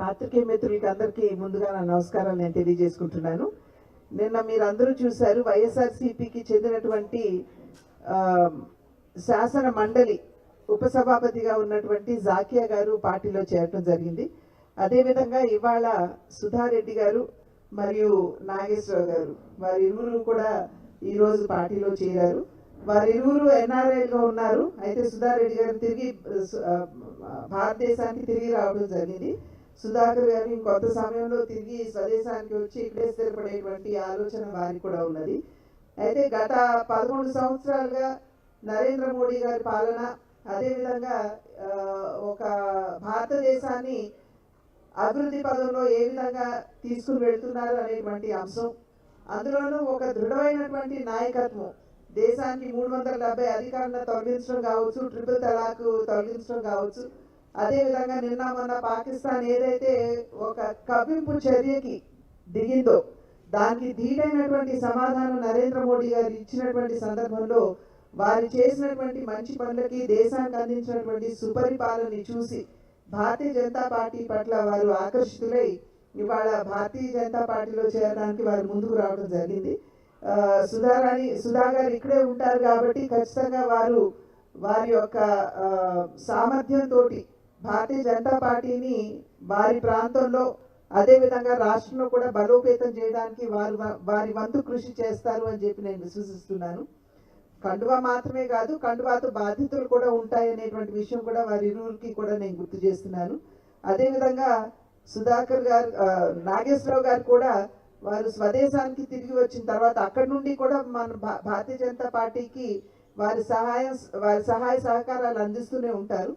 పాత్రికేయ మిత్రులకి అందరికీ ముందుగా నా నమస్కారాలు నేను తెలియజేసుకుంటున్నాను. నిన్న మీరందరూ చూశారు, వైఎస్ఆర్సీపీకి చెందినటువంటి శాసన మండలి ఉపసభాపతిగా ఉన్నటువంటి జాకియా గారు పార్టీలో చేరటం జరిగింది. అదేవిధంగా ఇవాళ సుధారెడ్డి గారు మరియు నాగేశ్వరరావు గారు వారిరువురు కూడా ఈరోజు పార్టీలో చేరారు. వారిరువురు ఎన్ఆర్ఐగా ఉన్నారు. అయితే సుధారెడ్డి గారు తిరిగి భారతదేశానికి తిరిగి రావడం జరిగింది. సుధాకర్ గారు ఇంకొంత సమయంలో తిరిగి స్వదేశానికి వచ్చి ఇక్కడే స్థిరపడేటువంటి ఆలోచన వారికి కూడా ఉన్నది. అయితే గత 11 సంవత్సరాలుగా నరేంద్ర మోడీ గారి పాలన, అదేవిధంగా ఒక భారతదేశాన్ని అభివృద్ధి పదంలో ఏ విధంగా తీసుకుని వెళ్తున్నారు అనేటువంటి అంశం, అందులోనూ ఒక దృఢమైనటువంటి నాయకత్వం, దేశానికి 370 అధికారులను తొలగించడం కావచ్చు, ట్రిపుల్ తలాక్ తొలగించడం కావచ్చు, అదేవిధంగా నిన్న మొన్న పాకిస్తాన్ ఏదైతే ఒక కవ్వింపు చర్యకి దిగిందో దానికి ధీటైనటువంటి సమాధానం నరేంద్ర మోడీ గారు ఇచ్చినటువంటి సందర్భంలో వారు చేసినటువంటి మంచి పనులకి, దేశానికి అందించినటువంటి సుపరిపాలనని చూసి భారతీయ జనతా పార్టీ పట్ల వారు ఆకర్షితులై ఇవాళ భారతీయ జనతా పార్టీలో చేరడానికి వారు ముందుకు రావడం జరిగింది. సుధా గారు ఇక్కడే ఉంటారు కాబట్టి ఖచ్చితంగా వారి యొక్క సామర్థ్యంతో భారతీయ జనతా పార్టీని వారి ప్రాంతంలో అదేవిధంగా రాష్ట్రంలో కూడా బలోపేతం చేయడానికి వారి వంతు కృషి చేస్తారు అని చెప్పి నేను విశ్వసిస్తున్నాను. కండువా మాత్రమే కాదు, కండువాతో బాధ్యతలు కూడా ఉంటాయనేటువంటి విషయం కూడా వారి ఇరువురికి కూడా నేను గుర్తు చేస్తున్నాను. అదేవిధంగా సుధాకర్ గారు, నాగేశ్వరరావు గారు కూడా వారు స్వదేశానికి తిరిగి వచ్చిన తర్వాత అక్కడి నుండి కూడా మన భారతీయ జనతా పార్టీకి వారి సహాయ సహకారాలు అందిస్తూనే ఉంటారు.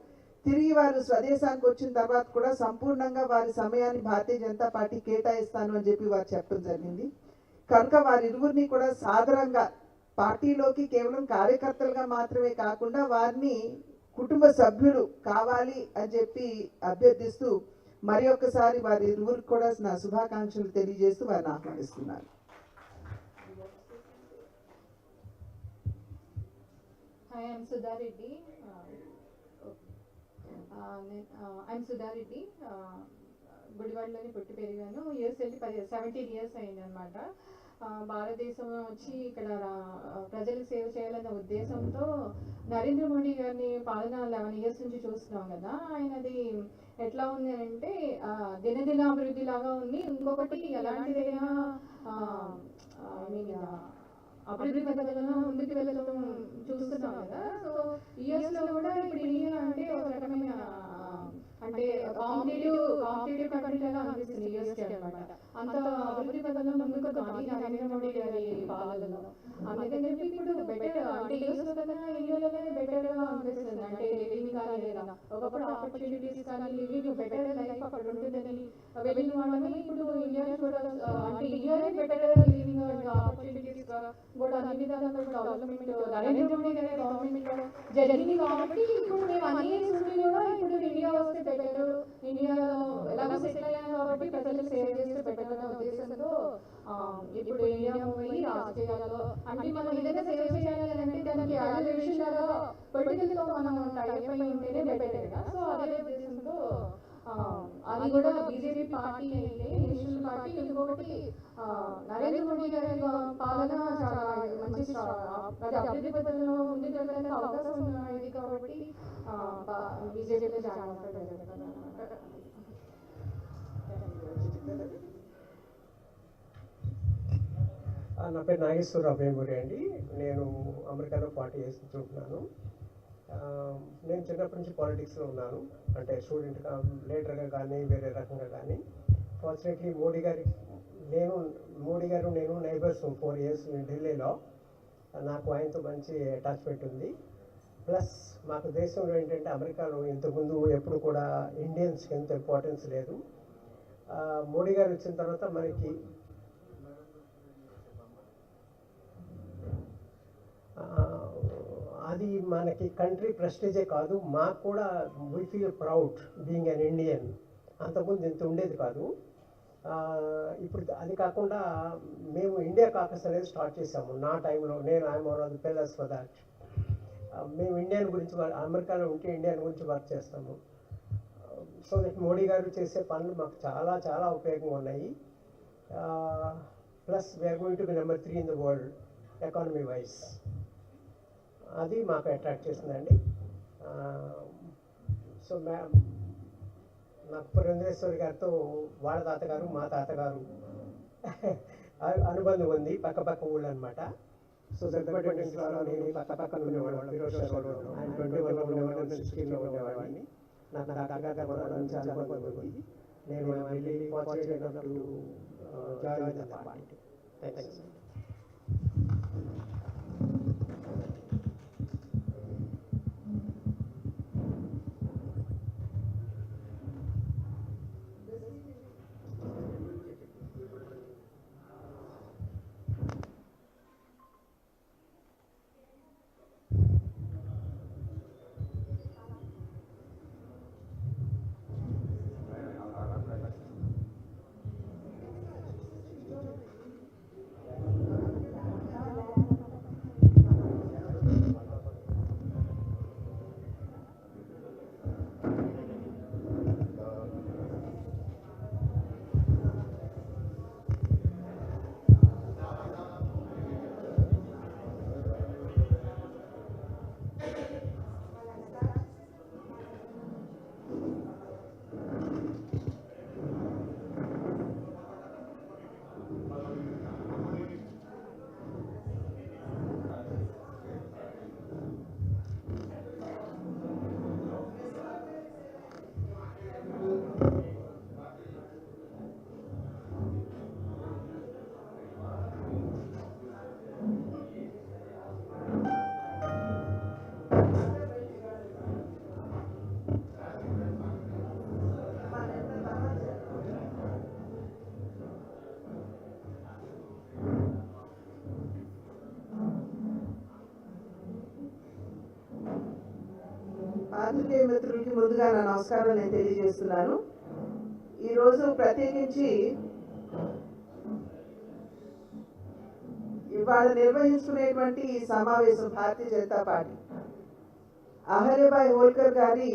తిరిగి వారు స్వదేశానికి వచ్చిన తర్వాత కూడా సంపూర్ణంగా వారి సమయాన్ని భారతీయ జనతా పార్టీ కేటాయిస్తాను అని చెప్పి వారు చెప్పడం జరిగింది. కనుక వారి ఇరువురిని కూడా సాధారణంగా పార్టీలోకి కేవలం కార్యకర్తలుగా మాత్రమే కాకుండా వారిని కుటుంబ సభ్యులు కావాలి అని చెప్పి అభ్యర్థిస్తూ మరి ఒక్కసారి వారి ఇరువురికి కూడా నా శుభాకాంక్షలు తెలియజేస్తూ వారిని ఆహ్వానిస్తున్నాను. Hi, I'm Sudha Reddy. I'm Sudha Reddy. గుడివాడలోని పుట్టి పెరిగాను. యూఎస్ వెళ్ళి 17 ఇయర్స్ అయిందనమాట. భారతదేశం వచ్చి ఇక్కడ ప్రజలకు సేవ చేయాలన్న ఉద్దేశంతో నరేంద్ర మోడీ గారిని పాలన 11 ఇయర్స్ నుంచి చూస్తున్నాం కదా. ఆయనది ఎట్లా ఉంది అంటే దినదినాభివృద్ధి లాగా ఉంది. ఇంకొకటి ఎలాంటిదైనా అభివృద్ధి పథకంలో ముందుకు వెళ్ళడం చూస్తున్నాం కదా. సో ఇయర్స్ లో కూడా ఇప్పుడు ఇండియా అంటే ఒక రకమైన అంటే కాంపిటేటివ్ కంట్రీగా అనిపిస్తుంది యూఎస్ అనమాట. అంత అభివృద్ధి పథకంలో ముందుకు కానీ నరేంద్ర మోడీ గారి పాలనలో. అందుకని చెప్పి ఇప్పుడు బెటర్ అంటే యూఎస్ కన్నా ఇండియాలోనే బెటర్ గా అనిపిస్తుంది. అంటే లివింగ్ కానీ లేదా ఒకప్పుడు ఆపర్చునిటీస్ కానీ లివింగ్ బెటర్ లైఫ్ అక్కడ ఉంటుందని వెళ్ళిన వాళ్ళని ఇప్పుడు ఇండియా అంటే ఇండియానే బెటర్ లివింగ్ అండ్ ఆపర్చునిటీస్ కూడా అన్ని విధాలుగా డెవలప్మెంట్ నరేంద్ర మోడీ గారి గవర్నమెంట్ జరిగింది కాబట్టి ఇప్పుడు మేము అన్ని కూడా ఇప్పుడు ఇండియా వస్తే బెటర్, ఇండియాలో ఎలాగో సెటిల్ అయ్యాం కాబట్టి ప్రజలకు సేవ చేస్తే బెటర్ అనే ఉద్దేశంతో ఇప్పుడు ఇండియా పోయి రాజకీయాలలో అంటే మనం ఏదైనా సేవ చేయాలి అంటే దానికి అదే విషయాల్లో పొలిటికల్తో మనం టైప్ అయి ఉంటేనే బెటర్ కదా. సో అదే ఉద్దేశంతో అది కూడా బీజేపీ పార్టీ అయితే నేషనల్ పార్టీ. ఇంకొకటి నరేంద్ర మోడీ గారి పాలన చాలా మంచి అభివృద్ధి పథకంలో ముందుకు వెళ్ళడానికి అవకాశం ఉన్నది కాబట్టి బీజేపీలో జాయిన్ అవుతారు. నా పేరు నాగేశ్వరరావు వేమూరి అండి. నేను అమెరికాలో 40 years నుంచి ఉంటున్నాను. నేను చిన్నప్పటి నుంచి పాలిటిక్స్లో ఉన్నాను. అంటే స్టూడెంట్గా, లీడర్గా కానీ వేరే రకంగా కానీ. ఫార్చునేట్లీ మోడీ గారు నేను నైబర్స్ 4 years ఢిల్లీలో. నాకు ఆయనతో మంచి అటాచ్మెంట్ ఉంది. ప్లస్ మాకు దేశంలో ఏంటంటే అమెరికాలో ఇంతకుముందు ఎప్పుడు కూడా ఇండియన్స్కి ఎంత ఇంపార్టెన్స్ లేదు. మోడీ గారు వచ్చిన తర్వాత మనకి అది మనకి కంట్రీ ప్రెస్టేజే కాదు, మాకు కూడా we feel proud being an Indian. అంతకుముందు ఇంత ఉండేది కాదు. ఇప్పుడు అది కాకుండా మేము ఇండియా కాకస్ అనేది స్టార్ట్ చేసాము నా టైంలో. I'm one of the pillars for that. మేము ఇండియన్ గురించి, అమెరికాలో ఉంటే ఇండియన్ గురించి వర్క్ చేస్తాము. సో దట్ మోడీ గారు చేసే పనులు మాకు చాలా చాలా ఉపయోగంగా ఉన్నాయి. Plus we're going to be number 3 in the world economy wise. అది మాకు అట్రాక్ట్ చేసిందండి. సో నాకు పురంధరేశ్వరి గారితో వాళ్ళ తాతగారు మా తాతగారు అనుబంధం ఉంది, పక్క పక్క ఊళ్ళు అనమాట. సో నేను పక్క పక్కన ఉండేవాళ్ళం, ఆయన 21లో ఉండేవాళ్ళం, 16లో ఉండేవాడిని. నాకు తాతగారు చాలా అనుబంధం ఉంది. నేను వెళ్ళి fortunate to join the party. Thanks. పాత్రికేయ మిత్రులకి ముందుగా నా నమస్కారం నేను తెలియజేస్తున్నాను. ఈరోజు ప్రత్యేకించి ఇవాళ నిర్వహించుకునేటువంటి ఈ సమావేశం భారతీయ జనతా పార్టీ అహల్యాబాయి హోల్కర్ గారి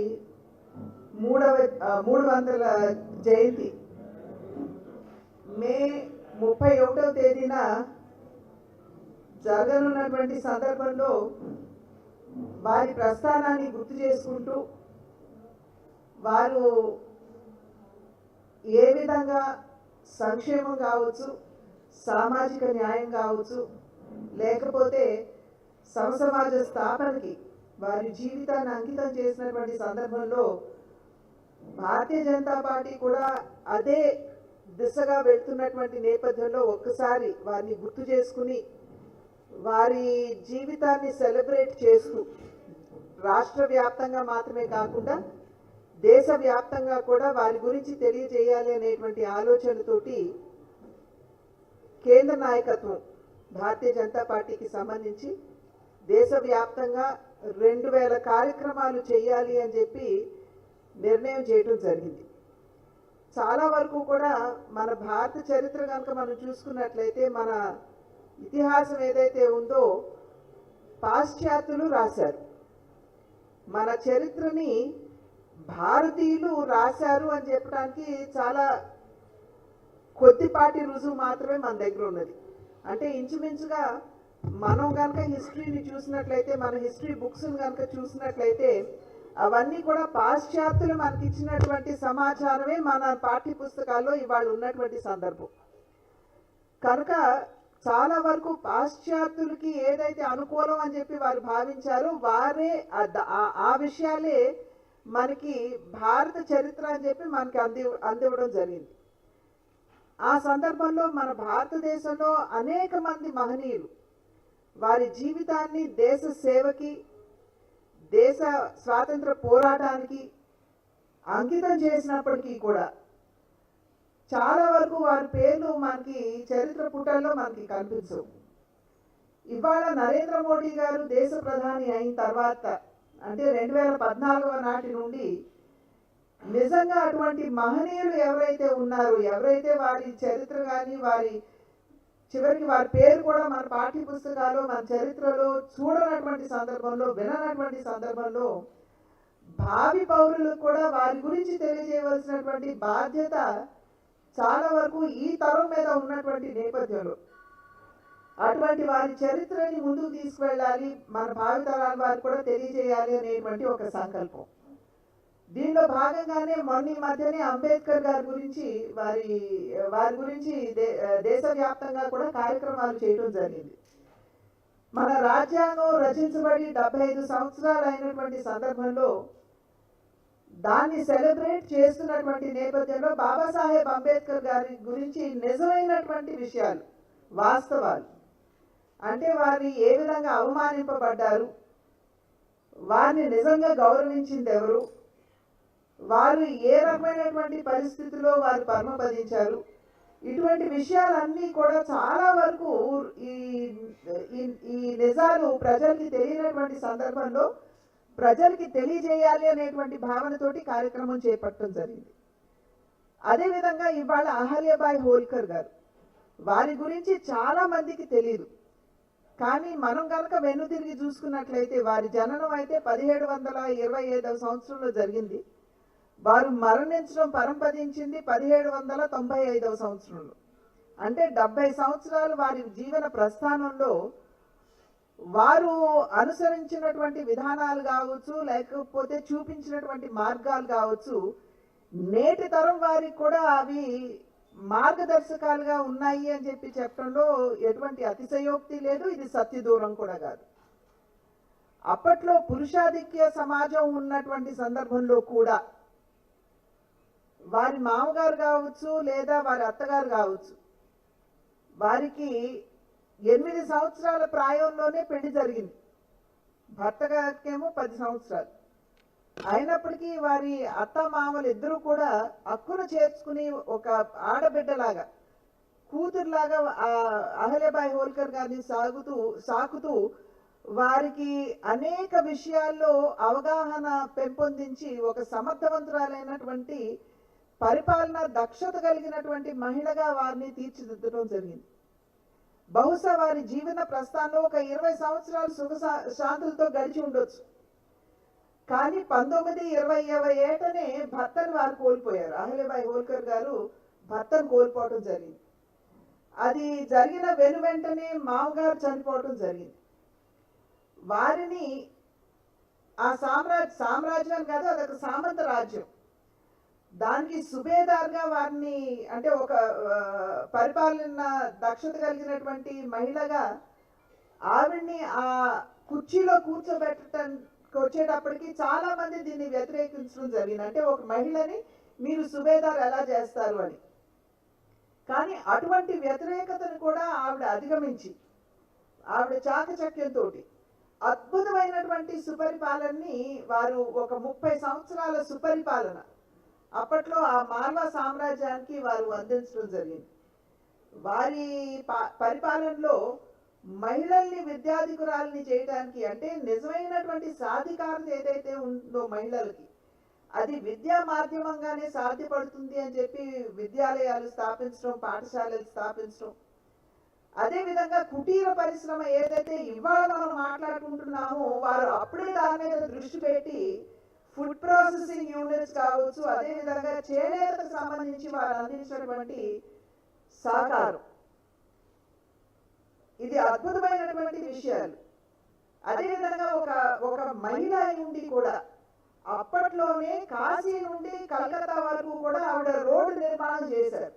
300వ జయంతి మే 31వ తేదీన జరగనున్నటువంటి సందర్భంలో వారి ప్రస్థానాన్ని గుర్తు చేసుకుంటూ వారు ఏ విధంగా సంక్షేమం కావచ్చు, సామాజిక న్యాయం కావచ్చు, లేకపోతే సమసమాజ స్థాపనకి వారి జీవితాన్ని అంకితం చేసినటువంటి సందర్భంలో భారతీయ జనతా పార్టీ కూడా అదే దిశగా వెళ్తున్నటువంటి నేపథ్యంలో ఒక్కసారి వారిని గుర్తు చేసుకుని వారి జీవితాన్ని సెలబ్రేట్ చేస్తూ రాష్ట్ర వ్యాప్తంగా మాత్రమే కాకుండా దేశవ్యాప్తంగా కూడా వారి గురించి తెలియజేయాలి అనేటువంటి ఆలోచనతోటి కేంద్ర నాయకత్వం భారతీయ జనతా పార్టీకి సంబంధించి దేశవ్యాప్తంగా 2000 కార్యక్రమాలు చేయాలి అని చెప్పి నిర్ణయం చేయడం జరిగింది. చాలా వరకు కూడా మన భారత చరిత్ర కనుక మనం చూసుకున్నట్లయితే మన ఇతిహాసం ఏదైతే ఉందో పాశ్చాత్యులు రాశారు. మన చరిత్రని భారతీయులు రాశారు అని చెప్పడానికి చాలా కొద్దిపాటి రుజువు మాత్రమే మన దగ్గర ఉన్నది. అంటే ఇంచుమించుగా మనం కనుక హిస్టరీని చూసినట్లయితే, మన హిస్టరీ బుక్స్ని కనుక చూసినట్లయితే అవన్నీ కూడా పాశ్చాత్యులు మనకి ఇచ్చినటువంటి సమాచారమే మన పాఠ్య పుస్తకాల్లో ఇవాళ ఉన్నటువంటి సందర్భం. కనుక చాలా వరకు పాశ్చాత్యులకి ఏదైతే అనుకూలం అని చెప్పి వారు భావించారో వారే ఆ విషయాలే మనకి భారత చరిత్ర అని చెప్పి మనకి అందివ్వడం జరిగింది. ఆ సందర్భంలో మన భారతదేశంలో అనేక మంది మహనీయులు వారి జీవితాన్ని దేశ సేవకి, దేశ స్వాతంత్ర పోరాటానికి అంకితం చేసినప్పటికీ కూడా చాలా వరకు వారి పేర్లు మనకి చరిత్ర పుటల్లో మనకి కనిపించవు. ఇవాళ నరేంద్ర మోడీ గారు దేశ ప్రధాని అయిన తర్వాత అంటే 2014 నాటి నుండి నిజంగా అటువంటి మహనీయులు ఎవరైతే ఉన్నారో, ఎవరైతే వారి చరిత్ర కానీ వారి చివరికి వారి పేరు కూడా మన పాఠ్య పుస్తకాలు మన చరిత్రలో చూడనటువంటి సందర్భంలో, విననటువంటి సందర్భంలో భావి పౌరులకు కూడా వారి గురించి తెలియజేయవలసినటువంటి బాధ్యత చాలా వరకు ఈ తరం మీద ఉన్నటువంటి నేపథ్యంలో అటువంటి వారి చరిత్రని ముందుకు తీసుకువెళ్ళాలి, మన భావితరాల వారికి కూడా తెలియజేయాలి అనేటువంటి ఒక సంకల్పం. దీనిలో భాగంగానే మొన్న ఈ మధ్యనే అంబేద్కర్ గారి గురించి వారి గురించి దేశవ్యాప్తంగా కూడా కార్యక్రమాలు చేయడం జరిగింది. మన రాజ్యాంగం రచించబడి 75 సంవత్సరాలు అయినటువంటి సందర్భంలో దాన్ని సెలబ్రేట్ చేస్తున్నటువంటి నేపథ్యంలో బాబాసాహెబ్ అంబేద్కర్ గారి గురించి నిజమైనటువంటి విషయాలు, వాస్తవాలు, అంటే వారు ఏ విధంగా అవమానింపబడ్డారు, వారిని నిజంగా గౌరవించింది ఎవరు, వారు ఏ రకమైనటువంటి పరిస్థితుల్లో వారు పరమపదించారు, ఇటువంటి విషయాలన్నీ కూడా చాలా వరకు ఈ నిజాలు ప్రజలకి తెలియనటువంటి సందర్భంలో ప్రజలకి తెలియజేయాలి అనేటువంటి భావనతోటి కార్యక్రమం చేపట్టడం జరిగింది. అదేవిధంగా ఇవాళ అహల్యాబాయి హోల్కర్ గారు, వారి గురించి చాలా మందికి తెలియదు. కానీ మనం కనుక వెన్నుతిరిగి చూసుకున్నట్లయితే వారి జననం అయితే 1725వ సంవత్సరంలో జరిగింది. వారు మరణించడం పరంపదించింది 1795వ సంవత్సరంలో. అంటే 70 సంవత్సరాలు వారి జీవన ప్రస్థానంలో వారు అనుసరించినటువంటి విధానాలు కావచ్చు, లేకపోతే చూపించినటువంటి మార్గాలు కావచ్చు, నేటి తరం వారికి కూడా అవి మార్గదర్శకాలుగా ఉన్నాయి అని చెప్పి చెప్పడంలో ఎటువంటి అతిశయోక్తి లేదు, ఇది సత్యదూరం కూడా కాదు. అప్పట్లో పురుషాధిక్య సమాజం ఉన్నటువంటి సందర్భంలో కూడా వారి మామగారు కావచ్చు లేదా వారి అత్తగారు కావచ్చు, వారికి 8 సంవత్సరాల ప్రాయంలోనే పెళ్లి జరిగింది. భర్త గారికేమో 10 సంవత్సరాలు. అయినప్పటికీ వారి అత్త మామలు ఇద్దరూ కూడా హక్కును చేర్చుకుని ఒక ఆడబిడ్డలాగా, కూతురులాగా అహల్యాబాయి హోల్కర్ గారిని సాకుతూ వారికి అనేక విషయాల్లో అవగాహన పెంపొందించి ఒక సమర్థవంతురాలైనటువంటి పరిపాలన దక్షత కలిగినటువంటి మహిళగా వారిని తీర్చిదిద్దడం జరిగింది. బహుశా వారి జీవన ప్రస్థానంలో ఒక 20 సంవత్సరాలు సుఖ శాంతులతో గడిచి ఉండొచ్చు. కానీ 19-20వ ఏటనే భర్తను వారు కోల్పోయారు. అహల్యాబాయి హోల్కర్ గారు భర్తను కోల్పోవడం జరిగింది. అది జరిగిన వెనువెంటనే మామగారు చనిపోవడం జరిగింది. వారిని ఆ సామ్రాజ్యం కాదు, అదొక సామంత రాజ్యం, దానికి సుబేదార్గా వారిని, అంటే ఒక పరిపాలన దక్షత కలిగినటువంటి మహిళగా ఆవిడ్ని ఆ కుర్చీలో కూర్చోబెట్టడానికి వచ్చేటప్పటికి చాలా మంది దీన్ని వ్యతిరేకించడం జరిగింది. అంటే ఒక మహిళని మీరు సుబేదార్ ఎలా చేస్తారు అని. కానీ అటువంటి వ్యతిరేకతను కూడా ఆవిడ అధిగమించి ఆవిడ చాకచక్యంతో అద్భుతమైనటువంటి సుపరిపాలనని వారు ఒక 30 సంవత్సరాల సుపరిపాలన అప్పట్లో ఆ మార్వా సామ్రాజ్యానికి వారు అందించడం జరిగింది. వారి పరిపాలనలో మహిళల్ని విద్యాధికురాలని చేయడానికి, అంటే నిజమైనటువంటి సాధికారత ఏదైతే ఉందో మహిళలకి, అది విద్యా మాధ్యమంగానే సాధ్యపడుతుంది అని చెప్పి విద్యాలయాలు స్థాపించడం, పాఠశాలలు స్థాపించడం, అదేవిధంగా కుటీర పరిశ్రమ ఏదైతే ఇవాళ మనం మాట్లాడుకుంటున్నామో వారు అప్పుడే దాని మీద దృష్టి పెట్టి ఫుడ్ ప్రాసెసింగ్ యూనిట్స్ కావచ్చు, అదేవిధంగా చేనేతకు సంబంధించి వారు అందించినటువంటి సహకారం, ఇది అద్భుతమైనటువంటి విషయాలు. అదేవిధంగా ఒక మహిళ ఉండి కూడా అప్పట్లోనే కాశీ నుండి కలకత్తా వరకు కూడా ఆవిడ రోడ్డు నిర్మాణం చేశారు.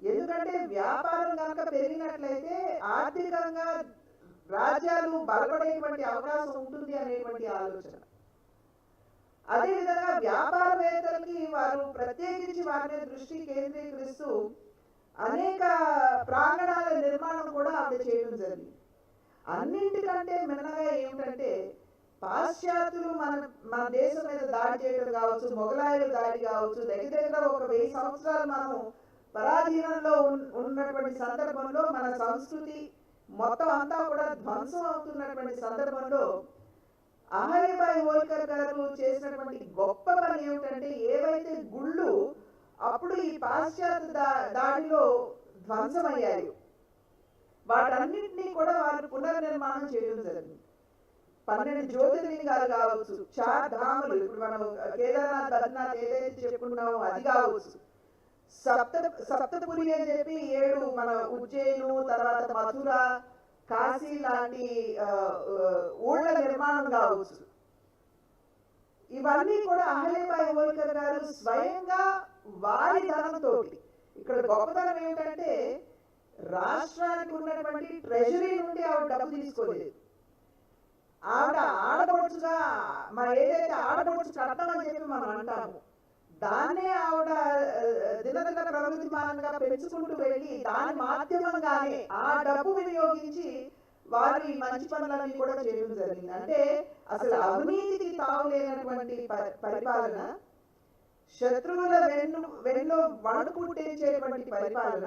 ఎందుకంటే వ్యాపారం కనుక పెరిగినట్లయితే ఆర్థికంగా రాజ్యాలు బలపడేటువంటి అవకాశం ఉంటుంది అనేటువంటి ఆలోచన. అదేవిధంగా వ్యాపారవేత్తలకి వారు ప్రత్యేకించి వారి మీద దృష్టి కేంద్రీకరిస్తూ అనేక ప్రాంగణాల నిర్మాణం కూడా ఆవిడ చేయడం జరిగింది. అన్నింటికంటే మిన్నగా ఏమిటంటే పాశ్చాత్యులు మన దేశం మీద దాడి చేయడం కావచ్చు, మొఘలాయులు దాడి కావచ్చు, దగ్గర ఒక 1000 సంవత్సరాలు మనం పరాధీనంలో ఉన్నటువంటి సందర్భంలో మన సంస్కృతి మొత్తం అంతా కూడా ధ్వంసం అవుతున్నటువంటి సందర్భంలో అహల్యాబాయి హోల్కర్ గారు చేసినటువంటి గొప్ప పని ఏమిటంటే, ఏవైతే గుళ్ళు అప్పుడు ఈ పాశ్చాత్య దాడిలో ధ్వంసమయ్యాయి వాటన్నింటినీ కూడా వారు పునర్నిర్మాణం చేయడం జరిగింది. 12 జ్యోతిర్లింగాలు కావచ్చు, 4 ధాములు, ఇప్పుడు మనం కేదార్నాథ్ బద్రీనాథ్ ఏదైతే చెప్పుకున్నామో అది కావచ్చు, సప్తపురి అని చెప్పి 7 మన ఉజ్జయిను, తర్వాత మథుర, కాశీ లాంటి ఊళ్ళ నిర్మాణం కావచ్చు. ఇవన్నీ కూడా అహల్యాబాయి హోల్కర్ గారు స్వయంగా వారి ధనంతో, ఇక్కడ గొప్పతనం ఏమిటంటే రాష్ట్రానికి ఉన్నటువంటి ట్రెజరీ నుండి ఆవిడ డబ్బు తీసుకోలేదు. ఆవిడ ఆడపడుచుగా ఏదైతే ఆడపడుచు కట్టం అని చెప్పి మనం అంటాము, దాన్నే ఆవిడ దినదిన ప్రగతిమానంగా పెంచుకుంటూ వెళ్ళి దాని మాధ్యమంగానే ఆ డబ్బు వినియోగించి వారు ఈ మంచి పనులన్నీ కూడా చేయడం జరిగింది. అంటే అసలు అవినీతికి తావులేనటువంటి పరిపాలన, శత్రువుల వెన్నులో వణుకు పుట్టించేటువంటి పరిపాలన,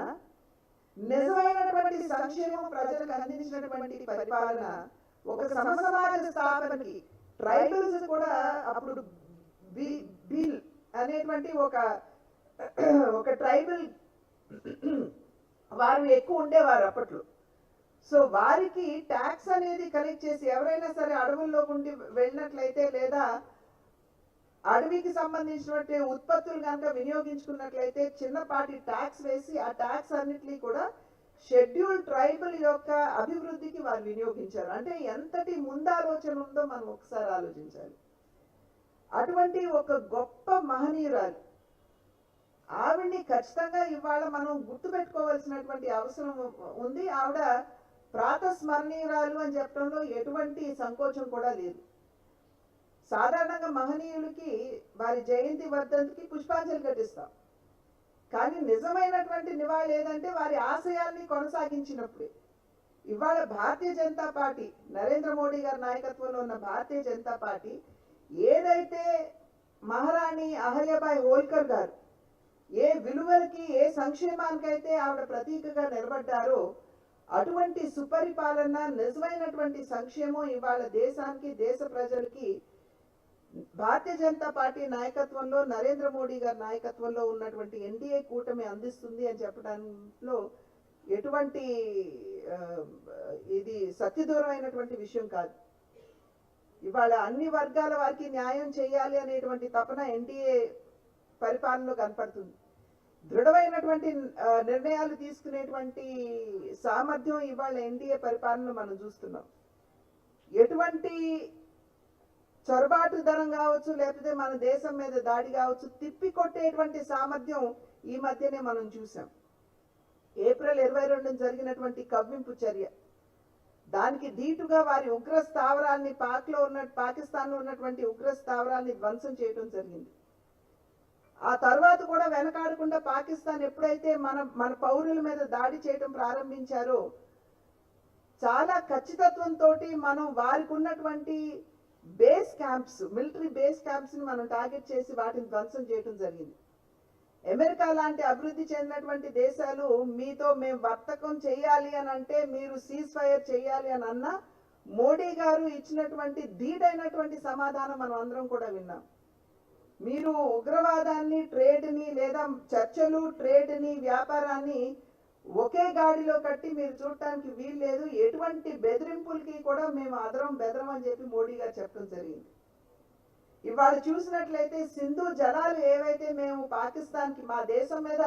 నిజమైనటువంటి సంక్షేమం ప్రజలకు అందించినటువంటి పరిపాలన, ఒక సమసమాజ స్థాపనకి ట్రైబల్స్ కూడా అప్పుడు బిల్ అనేటువంటి ఒక ట్రైబల్ వారు ఎక్కువ ఉండేవారు అప్పట్లో. సో వారికి ట్యాక్స్ అనేది కలెక్ట్ చేసి ఎవరైనా సరే అడవుల్లో ఉండి వెళ్ళినట్లయితే లేదా అడవికి సంబంధించినటువంటి ఉత్పత్తులు కనుక వినియోగించుకున్నట్లయితే చిన్నపాటి ట్యాక్స్ వేసి ఆ ట్యాక్స్ అన్నిటినీ కూడా షెడ్యూల్ ట్రైబల్ యొక్క అభివృద్ధికి వారు వినియోగించారు. అంటే ఎంతటి ముందాలోచన ఉందో మనం ఒకసారి ఆలోచించాలి. అటువంటి ఒక గొప్ప మహనీయురాలు ఆవిడ్ని ఖచ్చితంగా ఇవాళ మనం గుర్తుపెట్టుకోవాల్సినటువంటి అవసరం ఉంది. ఆవిడ ప్రాతస్మరణీయురాలు అని చెప్పడంలో ఎటువంటి సంకోచం కూడా లేదు. సాధారణంగా మహనీయులకి వారి జయంతి వర్ధంతికి పుష్పాంజలి ఘటిస్తాం, కానీ నిజమైనటువంటి నివాళి ఏదంటే వారి ఆశయాల్ని కొనసాగించినప్పుడే. ఇవాళ భారతీయ జనతా పార్టీ, నరేంద్ర మోడీ గారి నాయకత్వంలో ఉన్న భారతీయ జనతా పార్టీ ఏదైతే మహారాణి అహల్యాబాయి హోల్కర్ గారు ఏ విలువలకి ఏ సంక్షేమానికైతే ఆవిడ ప్రతీకగా నిలబడ్డారో అటువంటి సుపరిపాలన, నిజమైనటువంటి సంక్షేమం ఇవాళ దేశానికి, దేశ ప్రజలకి భారతీయ జనతా పార్టీ నాయకత్వంలో, నరేంద్ర మోడీ గారి నాయకత్వంలో ఉన్నటువంటి ఎన్డీఏ కూటమి అందిస్తుంది అని చెప్పడంలో ఎటువంటి ఇది సత్యదూరమైనటువంటి విషయం కాదు. ఇవాళ అన్ని వర్గాల వారికి న్యాయం చేయాలి అనేటువంటి తపన ఎన్డీఏ పరిపాలనలో కనపడుతుంది. దృఢమైనటువంటి నిర్ణయాలు తీసుకునేటువంటి సామర్థ్యం ఇవాళ ఎన్డీఏ పరిపాలనలో మనం చూస్తున్నాం. ఎటువంటి చొరబాటుదనం కావచ్చు, లేకపోతే మన దేశం మీద దాడి కావచ్చు, తిప్పికొట్టేటువంటి సామర్థ్యం ఈ మధ్యనే మనం చూసాం. ఏప్రిల్ 22 జరిగినటువంటి కవ్వింపు చర్య, దానికి ధీటుగా వారి ఉగ్ర స్థావరాల్ని పాకిస్తాన్లో ఉన్నటువంటి ఉగ్ర స్థావరాల్ని ధ్వంసం చేయడం జరిగింది. ఆ తర్వాత కూడా వెనకాడకుండా పాకిస్తాన్ ఎప్పుడైతే మన పౌరుల మీద దాడి చేయడం ప్రారంభించారో చాలా ఖచ్చితత్వంతో మనం వారికి ఉన్నటువంటి base camps, military base camps ని మనం టార్గెట్ చేసి వాటిని ధ్వంసం చేయడం జరిగింది. అమెరికా లాంటి అభివృద్ధి చెందినటువంటి దేశాలు మీతో మేము వర్తకం చేయాలి అని అంటే, మీరు సీజ్ ఫైర్ చేయాలి అని అన్నా, మోడీ గారు ఇచ్చినటువంటి ధీటైనటువంటి సమాధానం మనం అందరం కూడా విన్నాం. మీరు ఉగ్రవాదాన్ని, ట్రేడ్ని, లేదా చర్చలు, ట్రేడ్ని, వ్యాపారాన్ని ఒకే గాడిలో కట్టి మీరు చూడటానికి వీలు లేదు, ఎటువంటి బెదిరింపులకి కూడా మేము అదరం బెదరం అని చెప్పి మోడీ గారు చెప్పడం జరిగింది. ఇవాళ చూసినట్లయితే సింధు జలాలు ఏవైతే మేము పాకిస్తాన్కి, మా దేశం మీద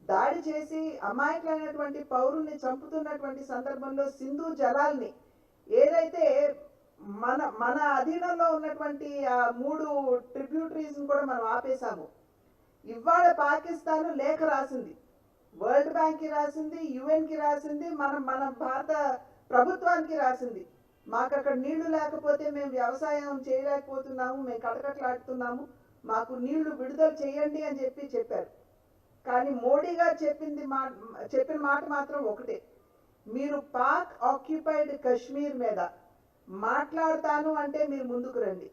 దాడి చేసి అమాయకులైనటువంటి పౌరుల్ని చంపుతున్నటువంటి సందర్భంలో సింధు జలాల్ని ఏదైతే మన అధీనంలో ఉన్నటువంటి ఆ 3 ట్రిబ్యూటరీస్ కూడా మనం ఆపేశాము. ఇవాళ పాకిస్తాన్ లేఖ రాసింది, వరల్డ్ బ్యాంక్ కి రాసింది, UN కి రాసింది, మన భారత ప్రభుత్వానికి రాసింది. మాకు అక్కడ నీళ్లు లేకపోతే మేము వ్యవసాయం చేయలేకపోతున్నాము, మేము కటకట్లాడుతున్నాము, మాకు నీళ్లు విడుదల చేయండి అని చెప్పారు. కానీ మోడీ గారు చెప్పిన మాట మాత్రం ఒకటే, మీరు పాక్ ఆక్యుపైడ్ కశ్మీర్ మీద మాట్లాడతాను అంటే మీరు ముందుకు రండి,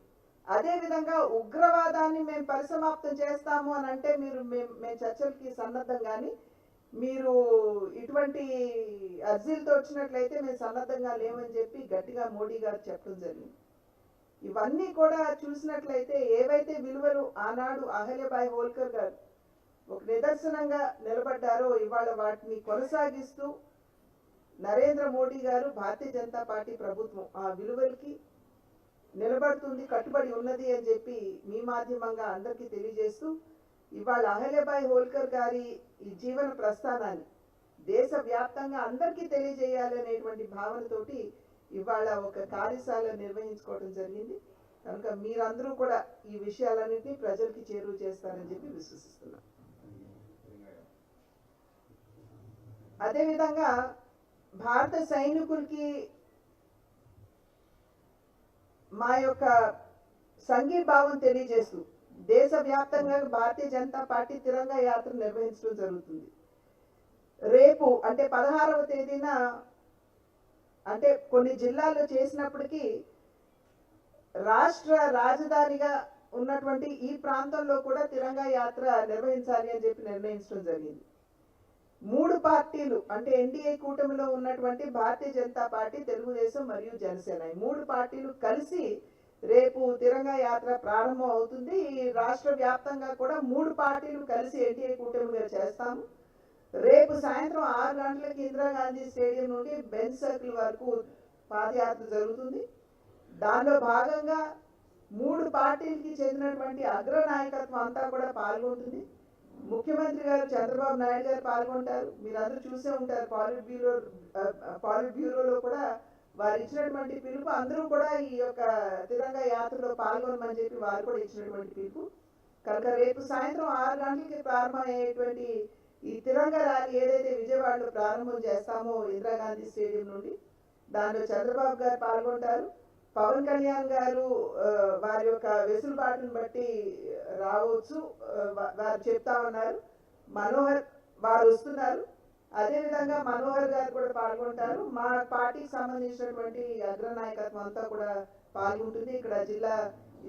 అదేవిధంగా ఉగ్రవాదాన్ని మేము పరిసమాప్తం చేస్తాము అని అంటే మేము చర్చలకి సన్నద్ధం, కానీ మీరు ఇటువంటి అర్జీలతో వచ్చినట్లయితే మేము సన్నద్ధంగా లేవని చెప్పి గట్టిగా మోడీ గారు చెప్పడం జరిగింది. ఇవన్నీ కూడా చూసినట్లయితే ఏవైతే విలువలు ఆనాడు అహల్యాబాయి హోల్కర్ గారు ఒక నిదర్శనంగా నిలబడ్డారో ఇవాళ వాటిని కొనసాగిస్తూ నరేంద్ర మోడీ గారు, భారతీయ జనతా పార్టీ ప్రభుత్వం ఆ విలువలకి, నిలబడుతుంది, కట్టుబడి ఉన్నది అని చెప్పి మీ మాధ్యమంగా అందరికీ తెలియజేస్తూ ఇవాళ అహల్యబాయి హోల్కర్ గారి ఈ జీవన ప్రస్థానాన్ని దేశవ్యాప్తంగా అందరికీ తెలియజేయాలనేటువంటి భావనతోటి ఇవాళ ఒక కార్యశాల నిర్వహించుకోవడం జరిగింది. కనుక మీరందరూ కూడా ఈ విషయాలన్నింటినీ ప్రజలకి చేరువ చేస్తారని చెప్పి విశ్వసిస్తున్నాను. అదేవిధంగా భారత సైనికులకి మా యొక్క సంఘీభావం తెలియజేస్తూ దేశవ్యాప్తంగా భారతీయ జనతా పార్టీ తిరంగా యాత్ర నిర్వహించడం జరుగుతుంది. రేపు అంటే 16వ తేదీన అంటే కొన్ని జిల్లాల్లో చేసినప్పటికీ రాష్ట్ర రాజధానిగా ఉన్నటువంటి ఈ ప్రాంతంలో కూడా తిరంగా యాత్ర నిర్వహించాలి అని చెప్పి నిర్ణయించడం జరిగింది. 3 పార్టీలు అంటే ఎన్డీఏ కూటమిలో ఉన్నటువంటి భారతీయ జనతా పార్టీ, తెలుగుదేశం మరియు జనసేన 3 పార్టీలు కలిసి రేపు తిరంగా యాత్ర ప్రారంభం అవుతుంది. రాష్ట్ర వ్యాప్తంగా కూడా 3 పార్టీలు కలిసి ఎన్డీఏ కూటమిగా చేస్తాము. రేపు సాయంత్రం 6 గంటలకి ఇందిరాగాంధీ స్టేడియం నుండి బెంచ్ సర్కిల్ వరకు పాదయాత్ర జరుగుతుంది. దానిలో భాగంగా 3 పార్టీలకి చెందినటువంటి అగ్రనాయకత్వం అంతా కూడా పాల్గొంటుంది. ముఖ్యమంత్రి గారు చంద్రబాబు నాయుడు గారు పాల్గొంటారు. మీరందరూ చూసే ఉంటారు, పాలిట్ బ్యూరోలో కూడా వారు ఇచ్చినటువంటి పిలుపు. అందరూ కూడా ఈ యొక్క తిరంగా యాత్రలో పాల్గొనమని చెప్పి వారు కూడా ఇచ్చినటువంటి పిలుపు. కనుక రేపు సాయంత్రం 6 గంటలకి ప్రారంభమయ్యేటువంటి ఈ తిరంగా ర్యాలీ ఏదైతే విజయవాడలో ప్రారంభం చేస్తామో ఇందిరాగాంధీ స్టేడియం నుండి, దానిలో చంద్రబాబు గారు పాల్గొంటారు. పవన్ కళ్యాణ్ గారు వారి యొక్క వెసులుబాటును బట్టి రావచ్చు, వారు చెప్తా ఉన్నారు. మనోహర్ వారు వస్తున్నారు. అదేవిధంగా మనోహర్ గారు కూడా పాల్గొంటారు. మా పార్టీకి సంబంధించినటువంటి అగ్రనాయకత్వం అంతా కూడా పాల్గొంటుంది. ఇక్కడ జిల్లా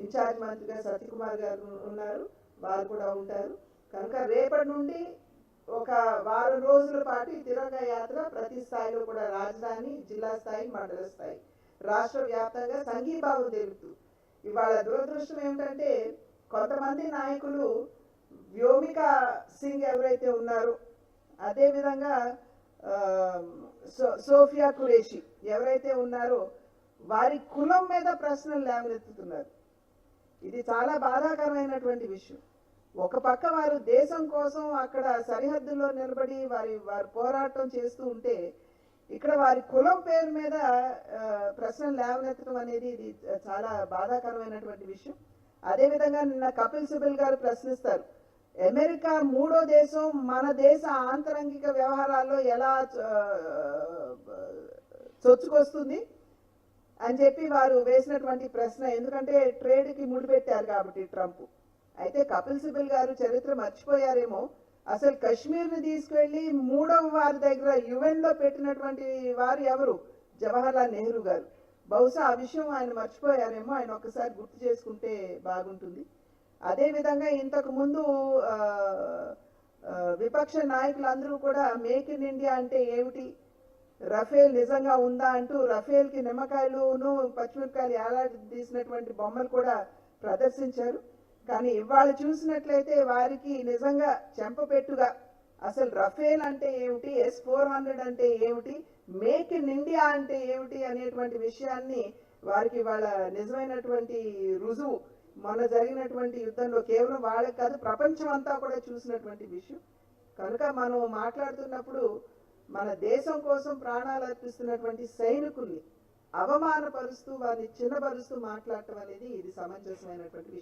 ఇన్ఛార్జ్ మంత్రిగా సత్యకుమార్ గారు ఉన్నారు, వారు కూడా ఉంటారు. కనుక రేపటి నుండి ఒక వారం రోజుల పాటు ఈ తిరంగా యాత్ర ప్రతి స్థాయిలో కూడా రాజధాని, జిల్లా స్థాయి, మండల స్థాయి, రాష్ట్ర వ్యాప్తంగా సంఘీభావం తెలుపుతూ ఇవాళ దురదృష్టం ఏమిటంటే కొంతమంది నాయకులు వ్యోమిక సింగ్ ఎవరైతే ఉన్నారో, అదేవిధంగా సోఫియా ఖురేషి ఎవరైతే ఉన్నారో వారి కులం మీద ప్రశ్నలు లేవనెత్తుతున్నారు. ఇది చాలా బాధాకరమైనటువంటి విషయం. ఒక పక్క వారు దేశం కోసం అక్కడ సరిహద్దుల్లో నిలబడి వారి పోరాటం చేస్తూ ఉంటే, ఇక్కడ వారి కులం పేరు మీద ప్రశ్నలు లేవనెత్తడం అనేది ఇది చాలా బాధాకరమైనటువంటి విషయం. అదేవిధంగా నిన్న కపిల్ సిబల్ గారు ప్రశ్నిస్తారు, అమెరికా 3వ దేశం మన దేశ ఆంతరంగిక వ్యవహారాల్లో ఎలా చొచ్చుకొస్తుంది అని చెప్పి వారు వేసినటువంటి ప్రశ్న. ఎందుకంటే ట్రేడ్కి ముడిపెట్టారు కాబట్టి ట్రంప్. అయితే కపిల్ సిబల్ గారు చరిత్ర మర్చిపోయారేమో, అసలు కశ్మీర్ని తీసుకువెళ్ళి 3వ వారి దగ్గర యుఎన్లో పెట్టినటువంటి వారు ఎవరు? జవహర్లాల్ నెహ్రూ గారు. బహుశా ఆ విషయం ఆయన మర్చిపోయారేమో, ఆయన ఒక్కసారి గుర్తు చేసుకుంటే బాగుంటుంది. అదేవిధంగా ఇంతకు ముందు విపక్ష నాయకులందరూ కూడా మేక్ ఇన్ ఇండియా అంటే ఏమిటి, రఫేల్ నిజంగా ఉందా అంటూ రఫేల్కి నిమ్మకాయలును పచ్చిమిరకాయలు ఏలాడి తీసినటువంటి బొమ్మలు కూడా ప్రదర్శించారు. కానీ ఇవాళ చూసినట్లయితే వారికి నిజంగా చెంపపెట్టుగా అసలు రఫేల్ అంటే ఏమిటి, S-400 అంటే ఏమిటి, మేక్ ఇన్ ఇండియా అంటే ఏమిటి అనేటువంటి విషయాన్ని వారికి వాళ్ళ నిజమైనటువంటి రుజువు మొన్న జరిగినటువంటి యుద్ధంలో కేవలం వాళ్ళకి కాదు ప్రపంచం అంతా కూడా చూసినటువంటి విషయం. కనుక మనం మాట్లాడుతున్నప్పుడు మన దేశం కోసం ప్రాణాలు అర్పిస్తున్నటువంటి సైనికుల్ని అవమానపరుస్తూ వారిని చిన్నపరుస్తూ మాట్లాడటం అనేది ఇది సమంజసమైనటువంటి విషయం.